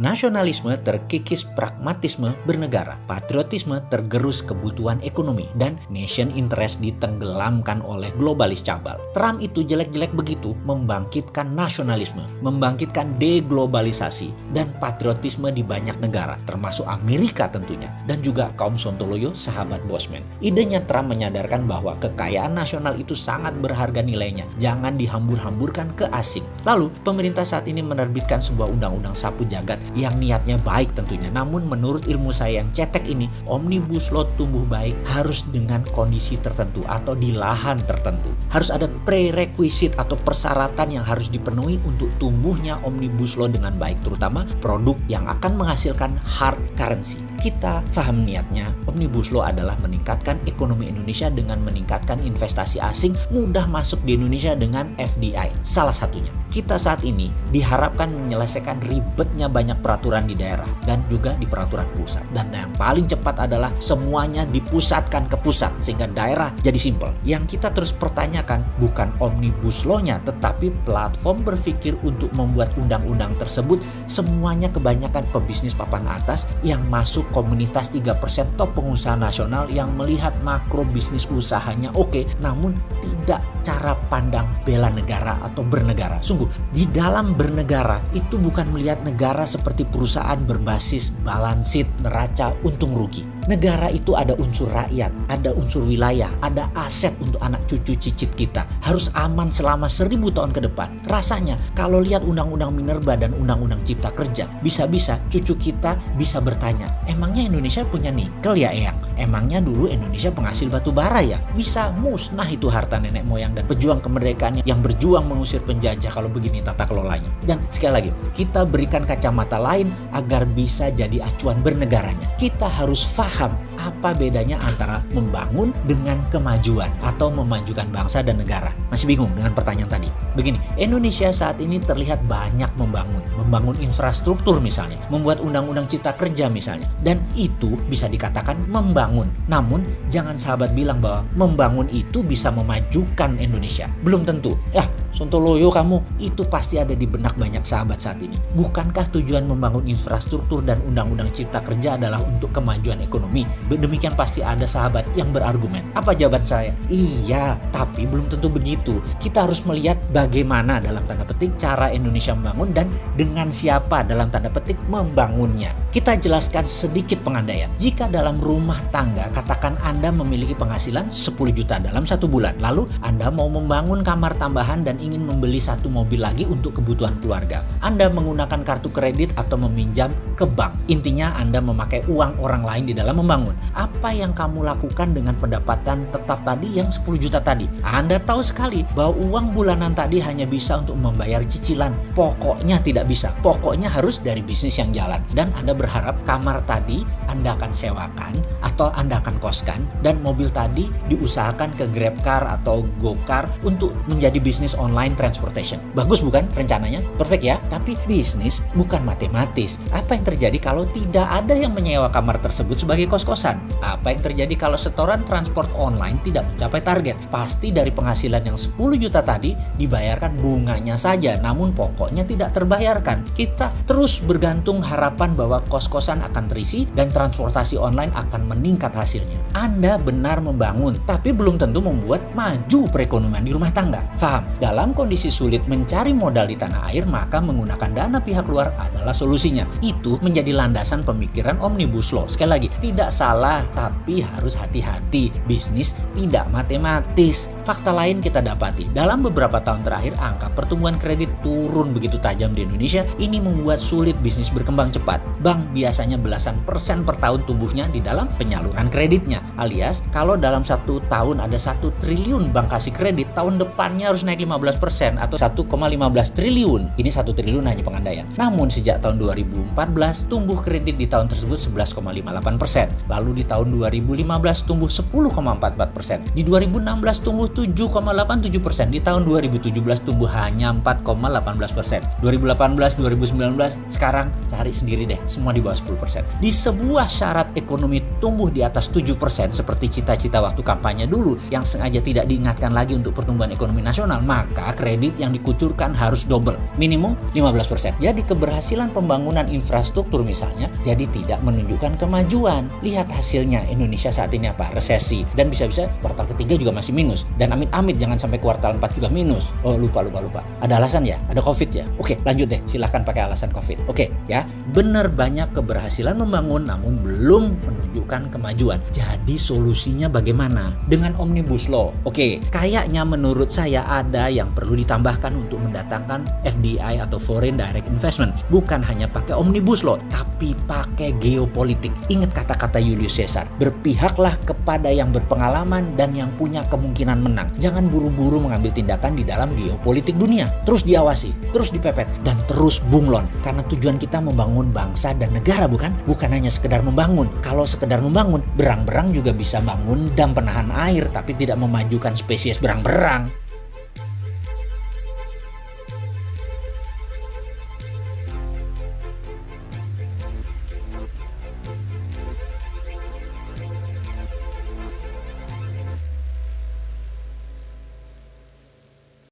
Nasionalisme terkikis pragmatisme bernegara, patriotisme tergerus kebutuhan ekonomi, dan nation interest ditenggelamkan oleh globalis cabal. Trump itu jelek-jelek begitu membangkitkan nasionalisme, membangkitkan deglobalisasi dan patriotisme di banyak negara, termasuk Amerika tentunya, dan juga kaum Sontoloyo sahabat Bosman. Idenya Trump menyadarkan bahwa kekayaan nasional itu sangat berharga nilainya, jangan dihambur-hamburkan ke asing. Lalu, pemerintah saat ini menerbitkan sebuah undang-undang sapu jagat yang niatnya baik tentunya. Namun menurut ilmu saya yang cetek ini, Omnibus Law tumbuh baik harus dengan kondisi tertentu atau di lahan tertentu. Harus ada prerequisite atau persyaratan yang harus dipenuhi untuk tumbuhnya Omnibus Law dengan baik, terutama produk yang akan menghasilkan hard currency. Kita paham niatnya, Omnibus Law adalah meningkatkan ekonomi Indonesia dengan meningkatkan investasi asing mudah masuk di Indonesia dengan FDI. Salah satunya, kita saat ini diharapkan menyelesaikan ribetnya banyak peraturan di daerah dan juga di peraturan pusat. Dan yang paling cepat adalah semuanya dipusatkan ke pusat sehingga daerah jadi simpel. Yang kita terus pertanyakan bukan Omnibus Law-nya, tetapi platform berpikir untuk membuat undang-undang tersebut semuanya kebanyakan pebisnis papan atas yang masuk komunitas 3% top pengusaha nasional yang melihat makro bisnis usahanya oke, namun tidak cara pandang bela negara atau bernegara. Sungguh, di dalam bernegara itu bukan melihat negara seperti perusahaan berbasis balance sheet, neraca untung rugi. Negara itu ada unsur rakyat, ada unsur wilayah, ada aset untuk anak cucu cicit kita. Harus aman selama 1000 tahun ke depan. Rasanya kalau lihat undang-undang Minerba dan undang-undang Cipta Kerja, bisa-bisa cucu kita bisa bertanya, emangnya Indonesia punya nikel ya Eyang? Emangnya dulu Indonesia penghasil batu bara ya? Bisa musnah itu harta nenek moyang dan pejuang kemerdekaan yang berjuang mengusir penjajah kalau begini tata kelolanya. Dan sekali lagi, kita berikan kacamata lain agar bisa jadi acuan bernegaranya. Kita harus paham apa bedanya antara membangun dengan kemajuan atau memajukan bangsa dan negara. Masih bingung dengan pertanyaan tadi? Begini, Indonesia saat ini terlihat banyak membangun infrastruktur misalnya, membuat undang-undang Cipta Kerja misalnya, dan itu bisa dikatakan membangun. Namun jangan sahabat bilang bahwa membangun itu bisa memajukan Indonesia. Belum tentu. Ya, Sontoloyo kamu, itu pasti ada di benak banyak sahabat saat ini. Bukankah tujuan membangun infrastruktur dan undang-undang Cipta Kerja adalah untuk kemajuan ekonomi? Demikian pasti ada sahabat yang berargumen. Apa jawaban saya? Iya, tapi belum tentu begitu. Kita harus melihat bagaimana dalam tanda petik cara Indonesia membangun dan dengan siapa dalam tanda petik membangunnya. Kita jelaskan sedikit pengandaian. Jika dalam rumah tangga, katakan Anda memiliki penghasilan 10 juta dalam 1 bulan. Lalu Anda mau membangun kamar tambahan dan ingin membeli 1 mobil lagi untuk kebutuhan keluarga. Anda menggunakan kartu kredit atau meminjam ke bank. Intinya Anda memakai uang orang lain di dalam membangun. Apa yang kamu lakukan dengan pendapatan tetap tadi yang 10 juta tadi? Anda tahu sekali bahwa uang bulanan tadi hanya bisa untuk membayar cicilan. Pokoknya tidak bisa. Pokoknya harus dari bisnis yang jalan. Dan Anda berharap kamar tadi Anda akan sewakan atau Anda akan koskan dan mobil tadi diusahakan ke GrabCar atau GoCar untuk menjadi bisnis online transportation. Bagus bukan rencananya? Perfect ya? Tapi bisnis bukan matematis. Apa yang terjadi kalau tidak ada yang menyewa kamar tersebut sebagai kos-kosan? Apa yang terjadi kalau setoran transport online tidak mencapai target? Pasti dari penghasilan yang 10 juta tadi dibayarkan bunganya saja, namun pokoknya tidak terbayarkan. Kita terus bergantung harapan bahwa kos-kosan akan terisi dan transportasi online akan meningkat hasilnya. Anda benar membangun, tapi belum tentu membuat maju perekonomian di rumah tangga. Faham? Dalam kondisi sulit mencari modal di tanah air, maka menggunakan dana pihak luar adalah solusinya. Itu menjadi landasan pemikiran Omnibus Law. Sekali lagi, tidak salah, tapi harus hati-hati. Bisnis tidak matematis. Fakta lain kita dapati, dalam beberapa tahun terakhir angka pertumbuhan kredit turun begitu tajam di Indonesia. Ini membuat sulit bisnis berkembang cepat. Bank biasanya belasan persen per tahun tumbuhnya di dalam penyaluran kreditnya. Alias, kalau dalam 1 tahun ada 1 triliun bank kasih kredit, tahun depannya harus naik 15% atau 1,15 triliun. Ini 1 triliun hanya pengandaian. Namun sejak tahun 2014 tumbuh kredit di tahun tersebut 11,58%. Lalu di tahun 2015 tumbuh 10,44%. Di 2016 tumbuh 7,87%. Di tahun 2017 tumbuh hanya 4,18%. 2018, 2019, sekarang cari sendiri deh, semua di bawah 10%. Di sebuah syarat ekonomi tumbuh di atas 7% seperti cita-cita waktu kampanye dulu yang sengaja tidak diingatkan lagi untuk pertumbuhan ekonomi nasional, maka maka kredit yang dikucurkan harus double, minimum 15%. Jadi keberhasilan pembangunan infrastruktur misalnya jadi tidak menunjukkan kemajuan. Lihat hasilnya Indonesia saat ini apa? Resesi. Dan bisa-bisa kuartal ketiga juga masih minus. Dan amit-amit jangan sampai kuartal 4 juga minus. Oh lupa. Ada alasan ya? Ada COVID ya? Oke lanjut deh, silahkan pakai alasan COVID. Oke ya, benar banyak keberhasilan membangun namun belum menunjukkan kemajuan. Jadi solusinya bagaimana? Dengan Omnibus Law. Oke, kayaknya menurut saya ada yang perlu ditambahkan untuk mendatangkan FDI atau Foreign Direct Investment. Bukan hanya pakai Omnibus Law, tapi pakai geopolitik. Ingat kata-kata Julius Caesar, berpihaklah kepada yang berpengalaman dan yang punya kemungkinan menang. Jangan buru-buru mengambil tindakan di dalam geopolitik dunia. Terus diawasi, terus dipepet, dan terus bunglon. Karena tujuan kita membangun bangsa dan negara, bukan hanya sekedar membangun. Kalau sekedar membangun, berang-berang juga bisa bangun dam penahan air, tapi tidak memajukan spesies berang-berang.